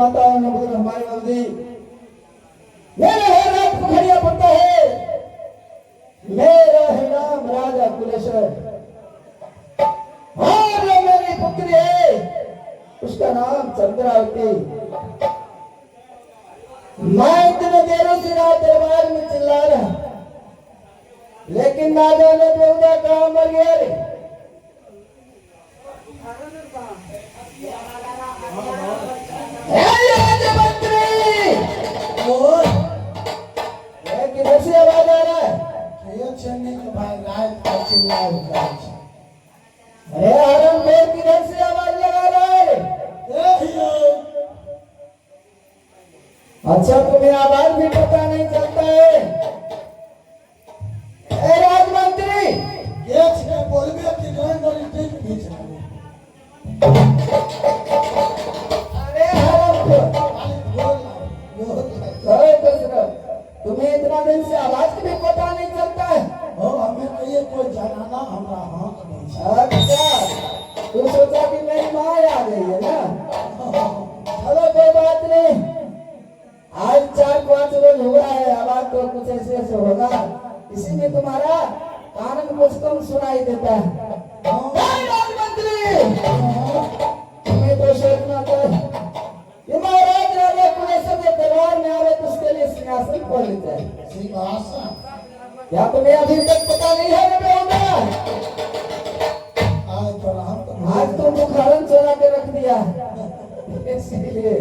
माताओं ने बुजुर्ग हमारे बंदी मेरे हर रात पुखरिया पड़ता है। मेरा है नाम राजा कुलेश्वर और मेरी पुत्री है उसका नाम चंद्रावती। मैं इतने देरों से रात दरबार में चिल्ला रहा लेकिन राजा ने बेहुदा कहा मर गया रे। किधर से आवाज आ रहा है? अरे आराम देर किधर से आवाज लगा रहा है? अच्छा तुम्हें आवाज भी पता नहीं चलता है? राजमंत्री तुम्हें इतना दिन से आवाज भी पता नहीं चलता है? हमें कहिए कोई जनाना हमारा हाथ नहीं। अच्छा तू सोचा कि मेरी माँ आ गई है ना? चलो कोई बात नहीं, आज 4-5 रोज हुआ है आवाज तो कुछ ऐसे ऐसे होगा इसीलिए तुम्हारा कान में कुछ कम सुनाई देता है। राजमंत्री तुम्हें तो सोचना था कि महाराज राजा कुलेश्वर जब दरबार में आवे तो उसके लिए सिंहासन खोल लेता है। सिंहासन क्या तुम्हें अभी तक पता नहीं है? आज तो मुखारन चोरा के रख दिया इसलिए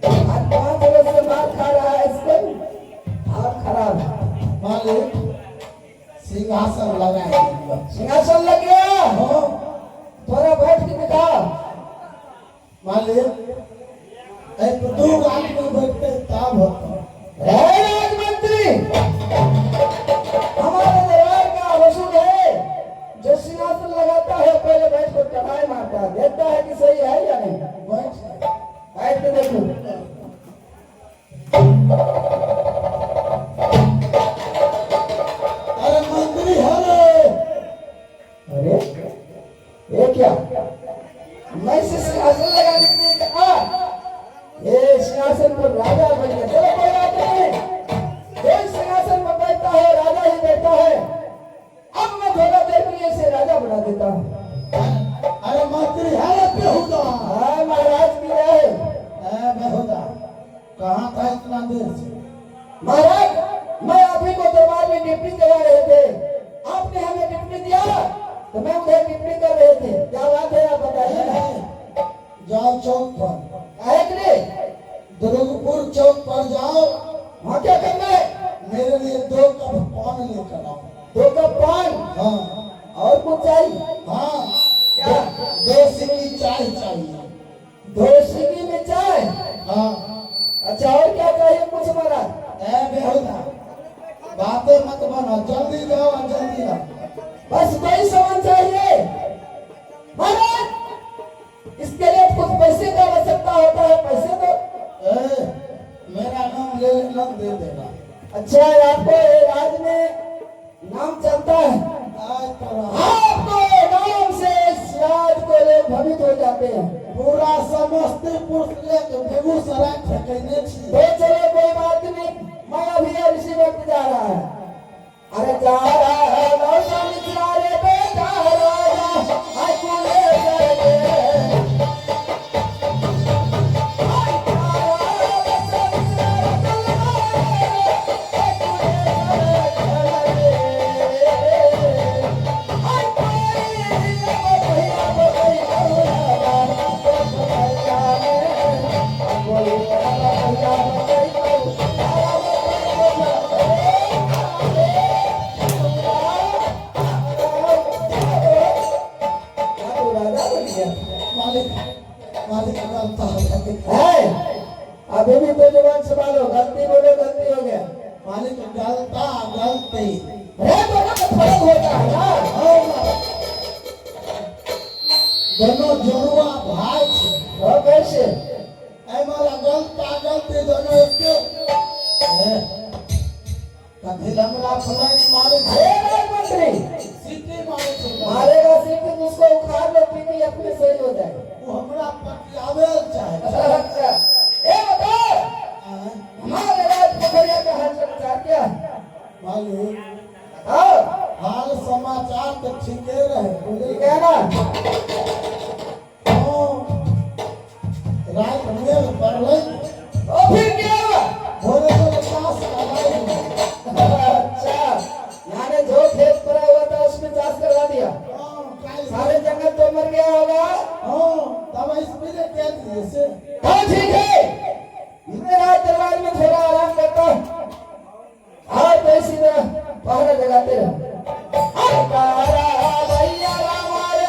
आज 5 रोज से मार खा रहा है इसको हाथ खराब। मालिक सिंहासन लगाए। सिंहासन लग गया थोड़ा बैठ के दिखा। मालिक एक 2 आदमी बैठते तब होता। राजमंत्री हमारे दरबार का वसूल है जो सिंहासन लगाता है पहले बैठ कर कमाई मारता है, देखता है कि सही है या नहीं। बैठ के देखो। अरे मंत्री हरे अरे ये क्या? मैं से सिंहासन लगाने के लिए कहा ये सिंहासन पर राजा बन गया। चलो कोई बात नहीं, जो सिंहासन पर बैठता है राजा ही बैठता है। अब मैं थोड़ा देर के लिए इसे राजा बना देता हूँ। अरे मंत्री हरे बेहुदा। हाँ महाराज की है। बेहुदा कहाँ था इतना देर से? महाराज मैं आप ही को दरबार में ड्यूटी करा रहे थे, आपने हमें ड्यूटी दिया तो मैं उधर ड्यूटी कर रहे थे। क्या बात है आप बताइए। जाओ चौक पर। काहे के लिए? दुर्गपुर चौक पर जाओ। वहाँ क्या करना है? मेरे लिए 2 कप पान लेकर आओ। 2 कप पान? हाँ और कुछ चाहिए? हाँ क्या? 2 सिक्की चाय चाहिए। 2 सिक्की में चाय? हाँ अच्छा और क्या चाहिए कुछ महाराज? बेहुदा बातें मत बनो, जल्दी जाओ और जल्दी आओ। बस वही सामान चाहिए महाराज। इसके लिए कुछ पैसे का आवश्यकता होता है, पैसे दो। मेरा नाम ले लेना दे देगा। अच्छा आपको राज में नाम चलता है? आपको नाम से इस राज को लोग भ्रमित हो जाते हैं। पूरा समस्तीपुर से लेकर बेगूसराय ठेकने तो चलो कोई बात नहीं, मैं अभी अब इसी वक्त जा रहा है। अरे जा रहा है लौटा निकला रे बेटा राजा अभी भी तो जवान संभालो, गलती बोलो गलती हो गया। मालिक गलता गलती दोनों का फर्क होता है ना। दोनों जुड़वा भाई और कैसे? मारा गलता गलती दोनों एक कभी लंगड़ा फलाई मारे मंत्री सीटी मारे मारेगा सीटी जिसको उखाड़ लो पीटी अपने सही हो जाए। वो हमरा पटियावे चाहे। अच्छा ठीक है ना? रात में पढ़ ले और फिर क्या हुआ? भोरे को पास लगाई अच्छा, यानी जो खेत पड़ा हुआ था उसमें चाष करवा दिया। सारे जंगल तो मर गया होगा। तब इसमें क्या दिए से हाँ ठीक है, मेरा दरबार में थोड़ा आराम करता हूँ। हाँ तो इसी तरह पहरा जगाते रहो। तारा भैया हमारे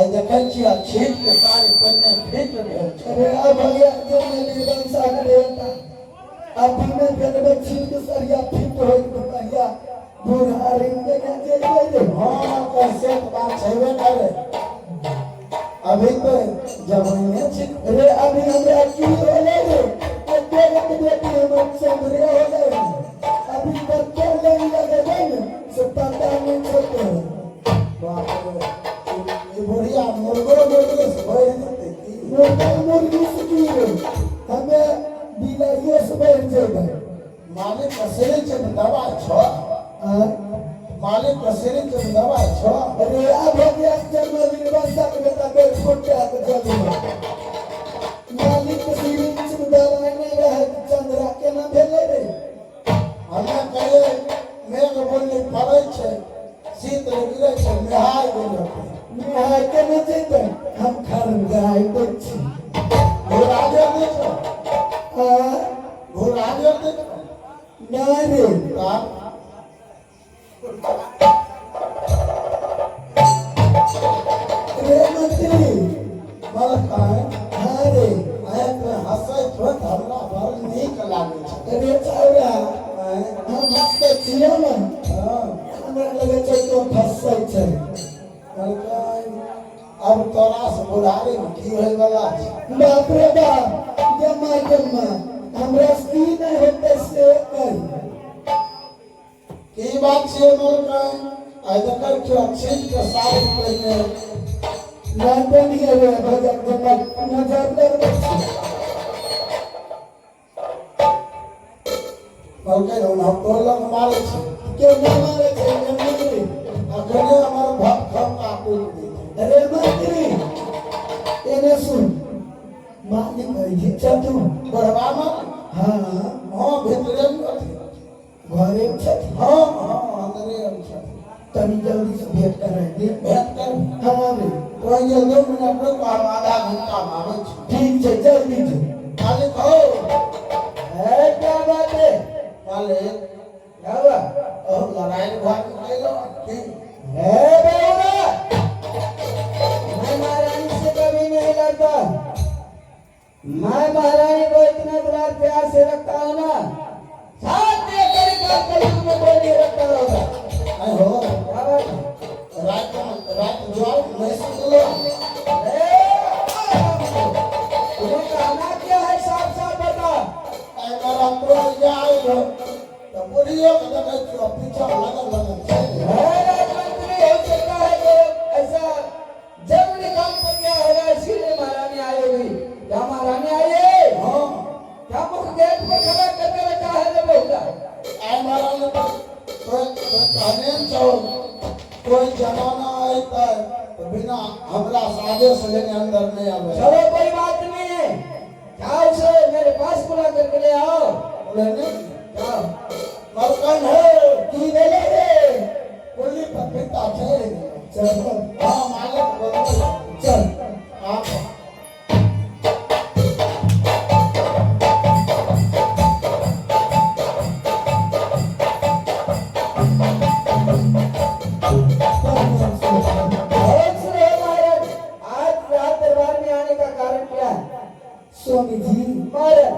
देखै छी छीट के सारे पन्ने फेंक रहल छै। अरे अब भैया जो मेरी बंसा देता अब हमें बेलबे छीट के सरिया फिट होई तो भैया बूढ़ा रिंग के जे जे हां कैसे बात छेबे करे अभी तो जवानी छी। अरे अभी हमरा की होले रे अबे के बेटी हम चंद्रे होले अभी तक के नहीं लगे नहीं से पता नहीं चलते। बाप रे ये बुढ़िया मुर्गो से भर देते की मुर्गी से की हमें बिलाइए से भर जेबे मालिक कसरे से दवा छ मालिक कसरे से दवा छ। अरे अब हम एक जन्म बंसा के बेटा के छोटा के जल्दी मालिक के सिरिंज से दवा नहीं रहे चंद्रा के ना भेले रे हमें कहे मेघ बोलने पड़े छै शीत गिरे छै नहाय गेल नहाय के नहीं जेते हम घर गाय तो छी घोराजे नहीं छ घोराजे नहीं नहीं रे रे मंत्री मला काय हाँ रे आया तो हंसै तो हमरा बड़ नीक लागे छै अरे चावरा हम हंसते छियै ना हमरा लगे छै तो फंसै छै कहलकै अब तोरा से बुढ़ारी में की होय वाला छै बाप रे बाप जमा हमरा की नहीं होते से कर की बात छै कहलकै आइ देखल कि अक्षित के साथ पहिने नहीं बनी रे भजन जमा नजर लगबै छै कहलकै हम तो लग मारे छै के ना मारे छै मंत्री अखने हमर भक्त हम काटू अरे मंत्री एने सुन मालिक है इच्छा तू बढ़वा में हाँ हां भीतरे में अथी घरे में छथि हां अंदरे में छै तनी जल्दी से भेंट कराए दे भेंट कर हाँ रे तो ये 2 मिनट रुक हम आधा घंटा में आबै छी ठीक है जल्दी जो मालिक हो है क्या बात है मालिक क्या हुआ और लड़ाई भाग गई लो की है बेहुरा मैं महारानी से कभी नहीं लड़ता मैं महारानी को इतना दुलार प्यार से रखता हूँ ना साथ में कभी में कोई नहीं रखता होगा आई हो क्या बात है? रात जवाब नहीं सुन लो तुम्हें कहना क्या है साफ साफ बता आई मेरा तो जाए हो तो बुढ़ियो के देखे छो पीछा लगल छै राजमंत्री हो सकता है कि ऐसा जरूरी काम पर गया होगा इसीलिए महारानी आई होगी क्या महारानी आई है हां क्या मुख गेट पर खड़ा करके रखा है रे बहुला आई मारा ने तो कहने छो कोई जमाना आए तो बिना हमरा सादे से लेने अंदर नहीं आवे चलो कोई बात नहीं है जाओ उसे मेरे पास बुला करके ले आओ बोले नहीं जाओ मरकन है की बोले रे पुली पपीता छै चल हां मालिक बोलो चल आप स्वामी जी महाराज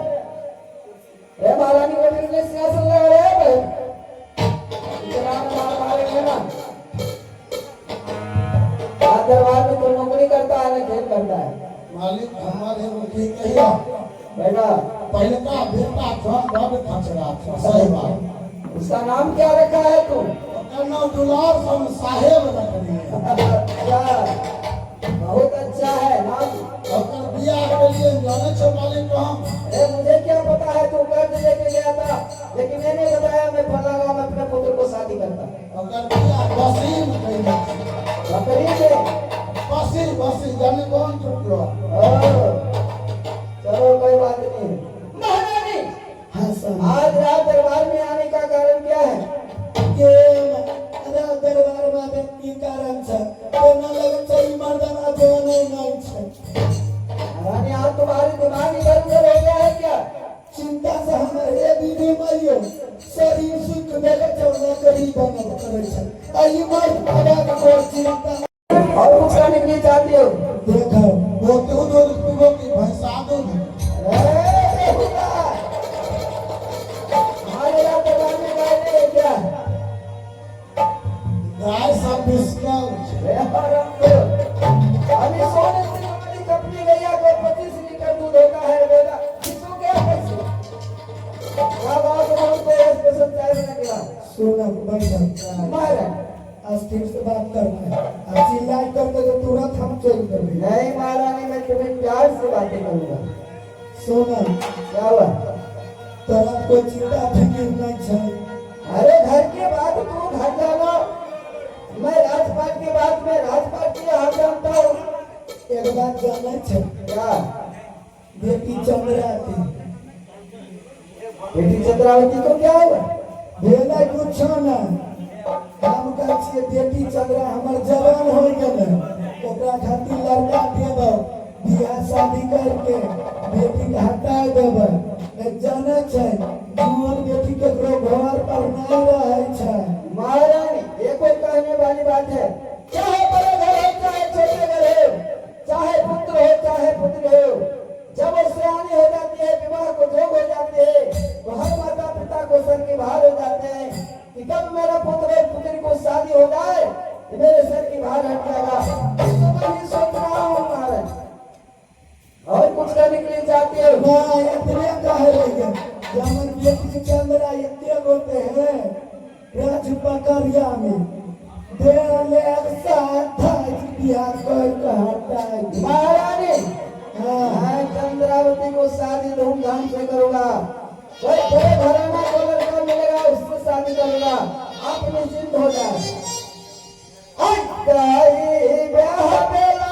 रे महारानी को किसने सिंहासन लगा रहे हैं भाई इतना मारे ना दरबार में कोई नौकरी करता है ना खेल करता है मालिक हमारे मुखी कहिया बेटा पहले का बेटा था बड़ खचरा था सही बात उसका नाम क्या रखा है तू कन्नो दुलार हम साहेब रख दिए अच्छा बहुत अच्छा है नाम ओकर बियाह के लिए जाने छो मालिक कहां अरे मुझे क्या पता है तू कर्ज लेके गया था लेकिन मैंने बताया मैं फला गांव में अपने पुत्र को शादी करता ओकर बियाह वसीम कहिया बकरी से बसी जाने कौन टुकलो चलो कोई बात नहीं महारानी हाँ सर आज रात दरबार में आने का कारण क्या है के दरबार में आने की कारण छै तो न लगन छै ई मर्दाना जवान नहीं छै महारानी आज तुम्हारे दिमाग इधर उधर हो गया है क्या चिंता से हमारे विधि मरियो शरीर सुख देखे छै नौकरी बनल करे छै आई मर्द बाबा का कोई चिंता और कुछ करने के लिए चाहती हो देखो वो तो दूध पीबो की भैंसा दूध अरे खुदा! हमारे रात दरबार में गाय नहीं है क्या गाय सब बिस्कल अरे हराम को अभी सोने से हमारी कंपनी गैया को 25 लीटर दूध होता है बेटा किसको क्या कैसे क्या बात है हमको स्पेशल चाय बना के लाओ सुना बैठा महाराज अस्थिर से बात करना है चिल्लाई करते तो तुरंत हम चल देंगे नहीं महारानी मैं तुम्हें प्यार से बातें करूंगा सोना क्या हुआ तोरा कोई चिंता फिक्र नहीं छै अरे घर के बाद तू घर जाना मैं राजपाट के बाद में राजपाट के यहाँ जानता हूँ एक बात जाने छै क्या बेटी चंद्रावती बेटी चंद्रावती को क्या हुआ भेलै कुछ ना हम कहै छियै बेटी चंद्रा हमर जवान हो गेलै ओकरा खातिर लड़का देबै बियाह शादी करके बेटी के हटा देबै जाने छै जुआन बेटी केकरो घर पर नहीं रहे छै। महारानी एको कहने वाली बात है, चाहे बड़े घर हो चाहे छोटे घर हो, चाहे पुत्र हो चाहे पुत्री हो, जब वो सयानी हो जाती है, विवाह को जोग हो जाती है, तो हर माता पिता को सर की भार हो जाते हैं कि कब मेरा पुत्र और पुत्री को शादी हो जाए तो मेरे सर की भार हट जाएगा। तो मैं ये सोच रहा हूँ महाराज, और कुछ करने के लिए चाहते हो? ना इतने कहे लेकिन जमन बेटी के अंदर इतने होते हैं राज पकड़िया में दे ले साथ बिहार को कहता है। महारानी हाँ मैं चंद्रावती को शादी धूमधाम से करूंगा, कोई बड़े घराना को लड़का मिलेगा उससे शादी करूंगा, आप निश्चिंत हो जाए। ब्याह बेला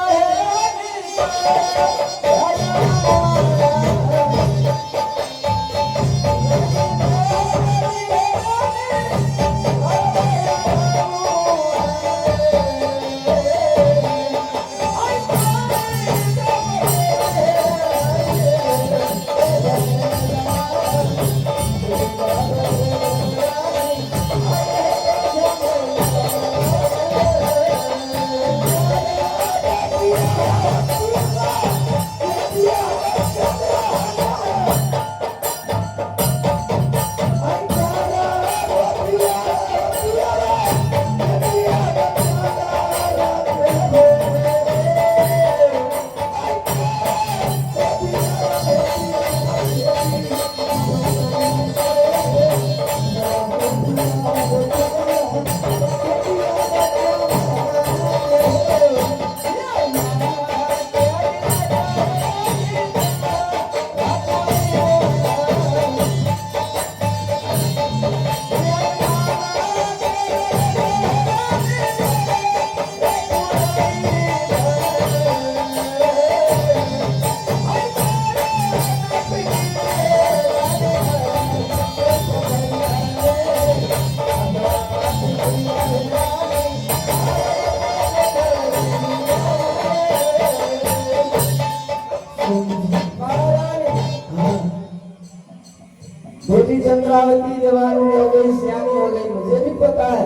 बेटी चंद्रावती जवानी हो गई, सियानी हो गई, मुझे भी पता है,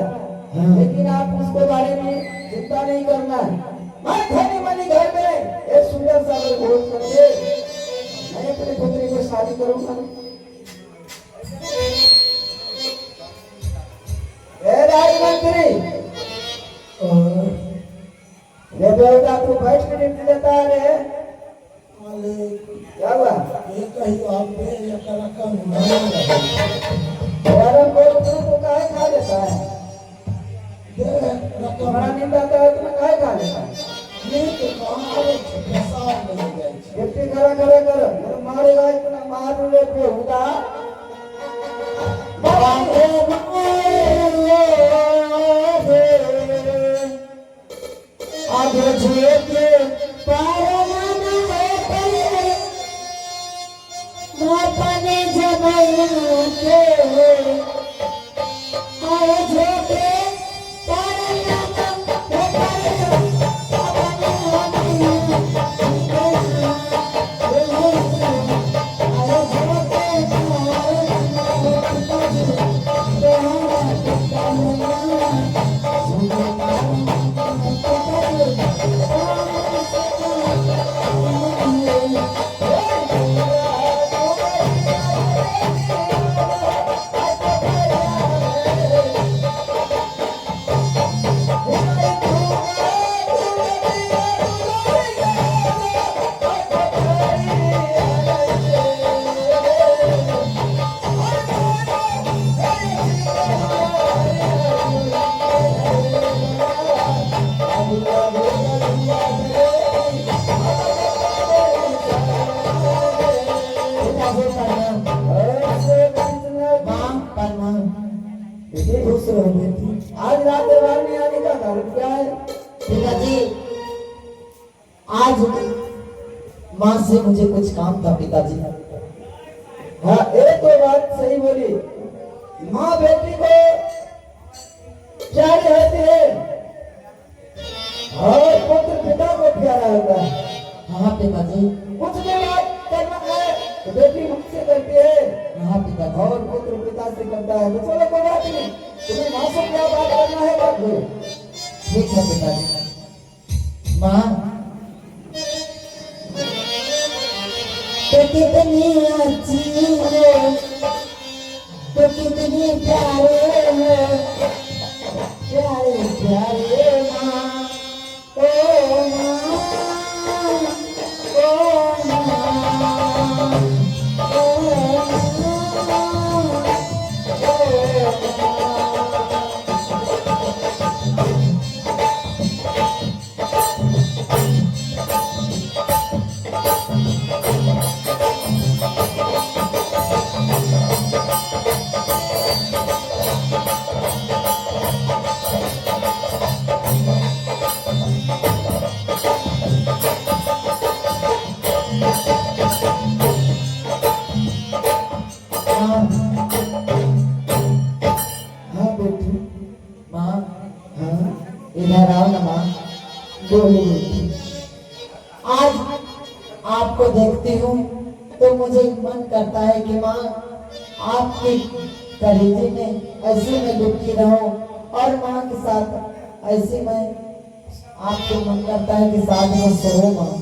लेकिन आप उसके बारे में चिंता नहीं करना। मैं धनी मनी घर में एक सुंदर सा भोज करके मैं अपनी पुत्री को शादी करूंगा। राजमंत्री ये बेटा तू बैठ के ड्यूटी लेता है, क्या हुआ? ये कहीं आप पे ये रकम यार को काहे खा लेता है? रकम तुम्हारा नींद आता है तुम्हें काहे खा लेता है? नहीं तो कहाँ प्रसाद नहीं गए ड्यूटी करा करा कर मारेगा, इतना मार ले पे होगा। आगे झोंके अपने जबल के आए झोंके आज रात दरबार में आने का कारण क्या है? पिताजी आज माँ से मुझे कुछ काम था पिताजी। हाँ एक तो बात सही बोली, माँ बेटी को प्यारी होती है और पुत्र पिता को प्यारा होता है। हाँ पिताजी। कुछ भी बात करना है तो बेटी मुझसे करती है, पिताजी। और पुत्र पिता से करता है। तो चलो कोई बात नहीं, तुम्हें माँ से क्या बात करना है बात करो। ठीक है पिताजी। माँ तो कितनी अच्छी है, तो कितनी प्यारे है, प्यारे प्यारे माँ, ओ माँ, ओ माँ, ओ हाँ बेटी, माँ हाँ इधर आओ ना माँ। बोलो बेटी। आज आपको देखती हूँ तो मुझे मन करता है कि माँ आपके कलेजे में ऐसे मैं लुटी रहूं और माँ के साथ ऐसे मैं आपको मन करता है कि साथ में सोऊं माँ।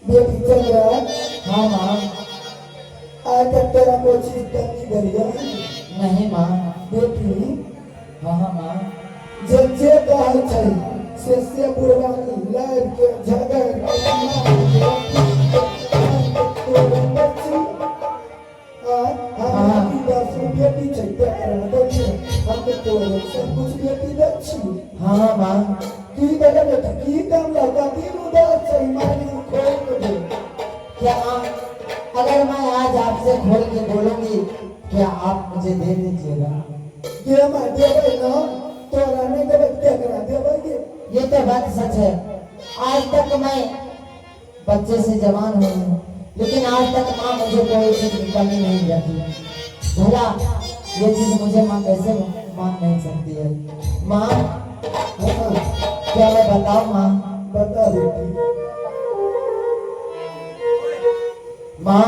बेटी चल रहा है, हाँ माँ। आज तक तेरा कोई चीज कमी करिए नहीं माँ। बेटी। हाँ हाँ माँ। जे जे कहै छै से बुढ़वानी लाइफ के झगड़ बेटी छै हमके तोरे सब कुछ बेटी दै छी। हाँ माँ। की बेटा बेटा की काम लगा दिन उदास छै मारी खोल के दे। क्या माँ अगर मैं आज आपसे खोल के बोलूंगी क्या आप मुझे दे दीजिएगा? के मैं देबै ना, तोरा नहीं देबै क्या करा देबै के? ये तो बात सच है। आज तक मैं बच्चे से जवान हुई हूँ लेकिन आज तक माँ मुझे कोई चीज की कमी नहीं रहती है। भला ये चीज मुझे माँ कैसे मान नहीं सकती है? माँ हाँ क्या मैं बताऊँ माँ? बता बेटी। माँ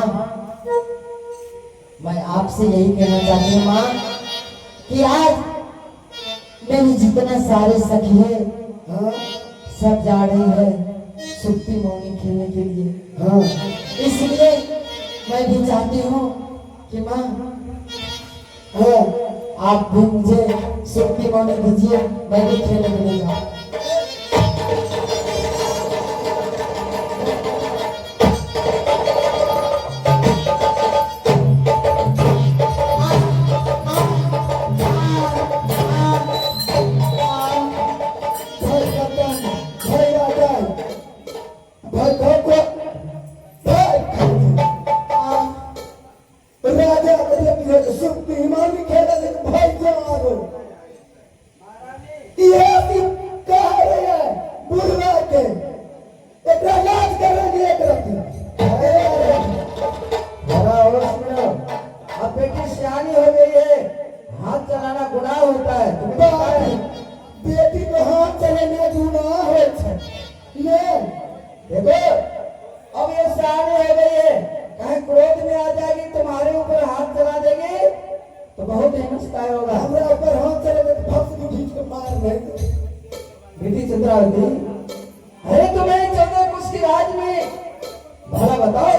मैं आपसे यही कहना चाहती हूँ माँ कि आज मेरी जितना सारे सखी है हाँ सब जा रही है सुप्ती मौनी खेलने के लिए। हाँ इसलिए मैं भी चाहती हूँ कि माँ हाँ आप भी मुझे सुप्ती मौनी दीजिए, मैं भी खेलने के लिए जाऊँ। भाई कप्तान, भाई राजा, भाई धोको, भाई राजा करे कि सुप्ती हिमालय खेला लेकिन भाई जवान हो। ये अभी कह रहे हैं बुढ़वा के एक लाज करेंगे एक रखी। जरा होश में रहो। अब बेटी सियानी हो गई है, हाथ चलाना गुनाह होता है, तुम्हें पता है? बेटी को हाथ चलेने गुनाह हो छै। ले देखो अब ये सियानी हो गई है, कहीं क्रोध में आ जाएगी तुम्हारे ऊपर हाथ चला देगी तो बहुत हिंसता होगा। हमरा ऊपर हाथ चले तो फंस के खींच के मार देंगे। बेटी चंद्रावती, अरे तुम्हें 14 कुछ की राज में भला बताओ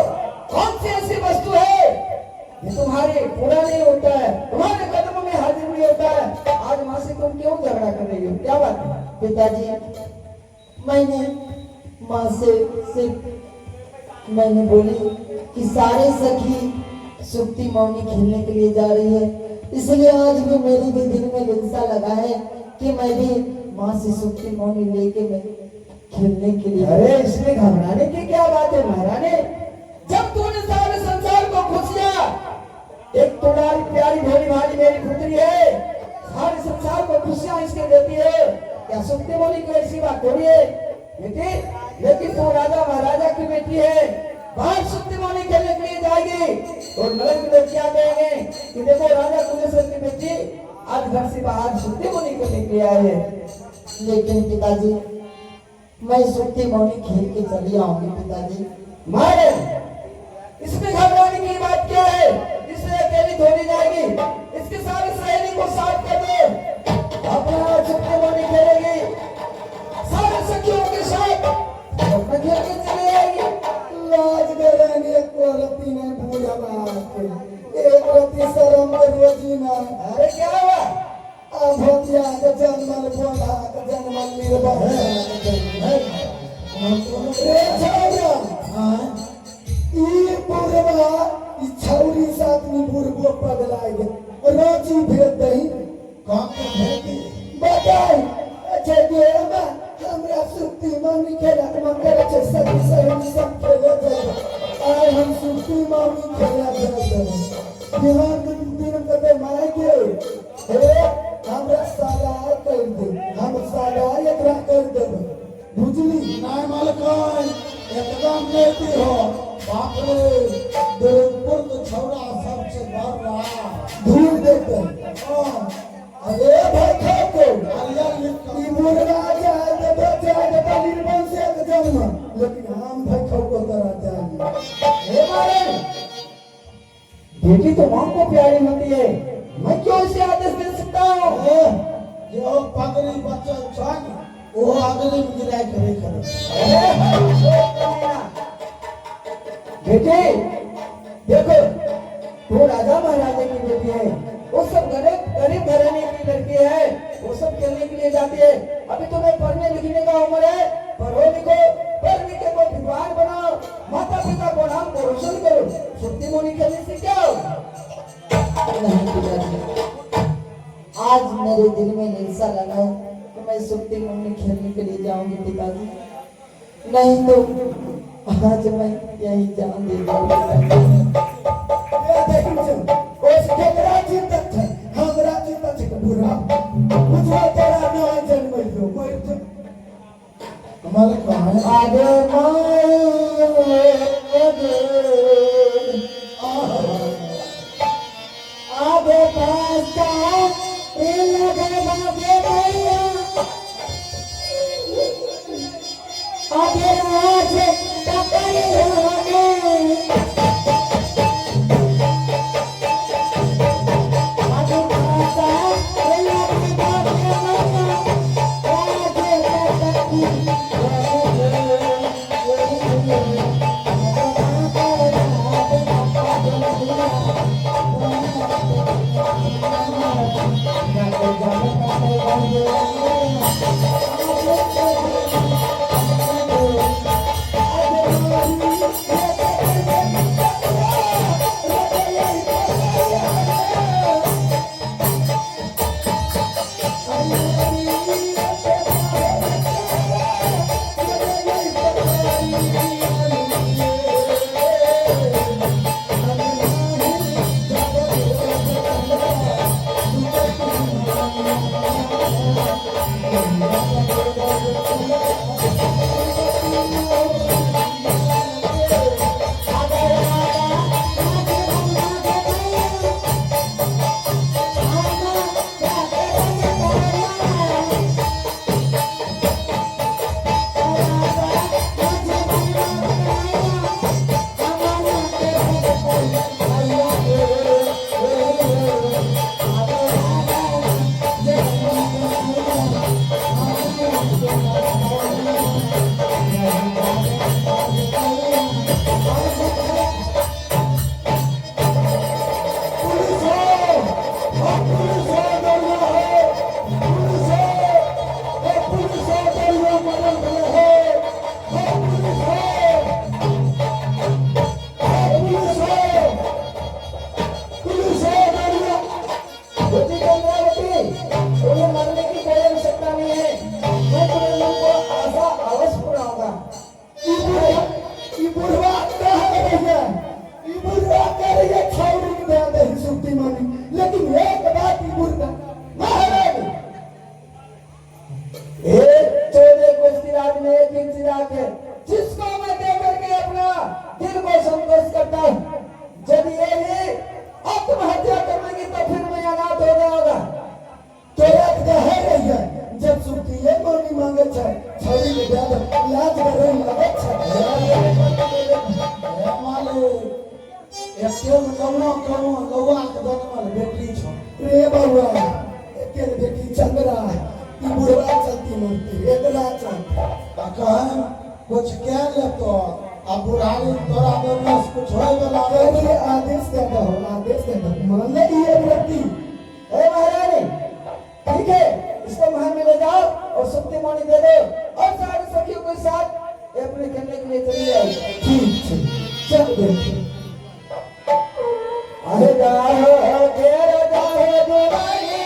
कौन सी ऐसी वस्तु है ये तुम्हारे पूरा नहीं होता है, तुम्हारे कदमों में हाजिर नहीं होता है। आज माँ से तुम क्यों झगड़ा कर रही हो, क्या बात है? पिताजी मैंने माँ से सिर्फ मैंने बोली कि सारे सखी सुप्ती मौनी खेलने के लिए जा रही है, इसलिए आज भी मेरे भी दिल में लिंसा लगा है कि मैं भी माँ से सुप्ती मौनी लेके मैं खेलने के लिए। अरे इसमें घबराने की क्या बात है महारानी? जब तूने सारे संसार को खुश किया, एक तुम्हारी प्यारी भोली भाली मेरी पुत्री है, सारे संसार को खुशियां इसके देती है, क्या सुप्ती मौनी की ऐसी बात थोड़ी है बेटी? लेकिन तू राजा महाराजा की बेटी है, बाहर सुप्ती मौनी खेलने के लिए जाएगी और नगर के लोग क्या कहेंगे कि देखो राजा कुलेश्वर की बेटी आज घर से बाहर सुप्ती मौनी खेलने के लिए आई है। लेकिन पिताजी मैं सुप्ती मौनी खेल के चली आऊंगी पिताजी। मारे इसमें घबराने की बात क्या है? इस इससे अकेली थोड़ी जाएगी, इसकी सारी सहेली को साथ कर दो, अपना सुक्ति मौनी खेलेगी, सारे सखियों के साथ अपना खेल के चली जाएगी। लाज करेंगे कोरती ने भूया बात एक रति शर्म रोजी ना। अरे क्या हुआ? भोतिया के जन्मल बोला के जन्मल निर्भर रे छौरा ई पुरवा ई छौरी साथ में बुरबो पगलाए गे रोजी भेज दही कौन को भेजी बताई अच्छा ये हमरा सुक्ति मम्मी खेला के मन करे छे सखी सहेली सब खेले जाए आय हम सुक्ति मम्मी खेला जाए बिहार के दिन कते माय के हे हमरा सागा कर दे हम सागा एकरा कर देब बुझली नाय मालकान एकदम लेती हो बाप रे दुर्गपुर के छौड़ा सबसे बड़ रहा धूल देते अरे भाई खाओ को अरिया लिख ई मुर्गा जाए तो बच्चा के तलीर बन से के जन्म लेकिन हम भाई खाओ को तरह जाएंगे हे मारे, बेटी तो मां को प्यारी होती है, मैं क्यों इसे आदेश दे सकता हूँ? जो पगड़ी बच्चा छन वो अगली में गिराए करे बेटे देखो, तू राजा महाराजा की बेटी है, वो सब गरीब घराने की लड़की है, वो सब खेलने के लिए जाती है। अभी तुम्हें पढ़ने लिखने का उम्र है, पढ़ो लिखो, पढ़ लिख के कोई विद्वान बनाओ, माता पिता को नाम को रोशन करो, सुक्ति मौनी खेलने से क्या होगा? नहीं पिताजी, आज मेरे दिल में निर्सा लगा है कि मैं सुक्ति मौनी खेलने के लिए जाऊंगी पिताजी, नहीं तो आज मैं यही जान दे दूंगी। ये देखिए उस केकरा चिंतक है हमरा चिंतक है बुरा मुझे तेरा नाम जन्म लो मर तो हमारे कहाँ है आगे आगे पास्ता लगे बाबे भैया आगे राज टकरी होने आगे पास्ता लगे बाबे भैया आगे Thank you. चलती मरती एकला चल कहें कुछ क्या ले तो अब बुढ़ारी तोरा में कुछ होए वाला अरे आदेश दे दो मान ले ये व्यक्ति ए महारानी, ठीक है, इसको महल में ले जाओ और सुक्ति मौनी दे दो और सारे सखियों के साथ ये अपने खेलने के लिए चली जाओ। ठीक है चल देखिए अरे जाओ तेरे जाओ दीवानी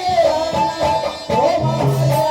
ओ माया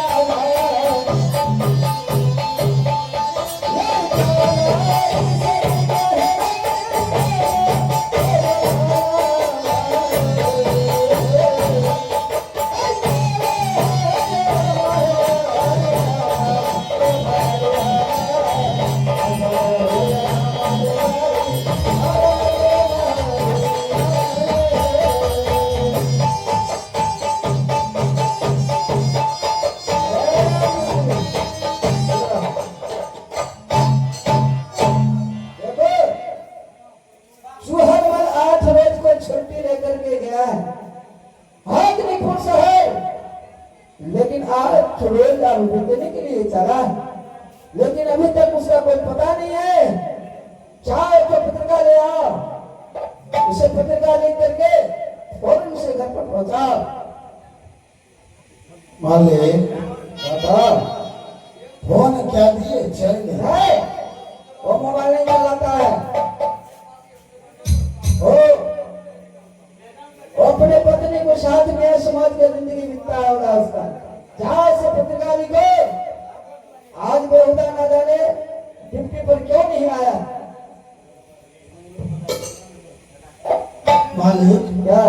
सुहरमल 8 रोज को छुट्टी लेकर के गया है, हाथ में फुर्सत है, लेकिन 8 रोज आरोपी देने के लिए चला है, लेकिन अभी तक उसका कोई पता नहीं है। चाहे तो पत्रिका ले आओ, उसे पत्रिका ले करके फौरन उसे घर पर पहुंचाओ। मालिक बताओ फोन क्या दिए चल गए है वो मोबाइल नहीं चलाता है, वो अपने पत्नी को साथ में समाज का जिंदगी बीतता होगा उसका। जहां से पत्रिका लिखो, आज बेहुदा ना जाने ड्यूटी पर क्यों नहीं आया। मालिक क्या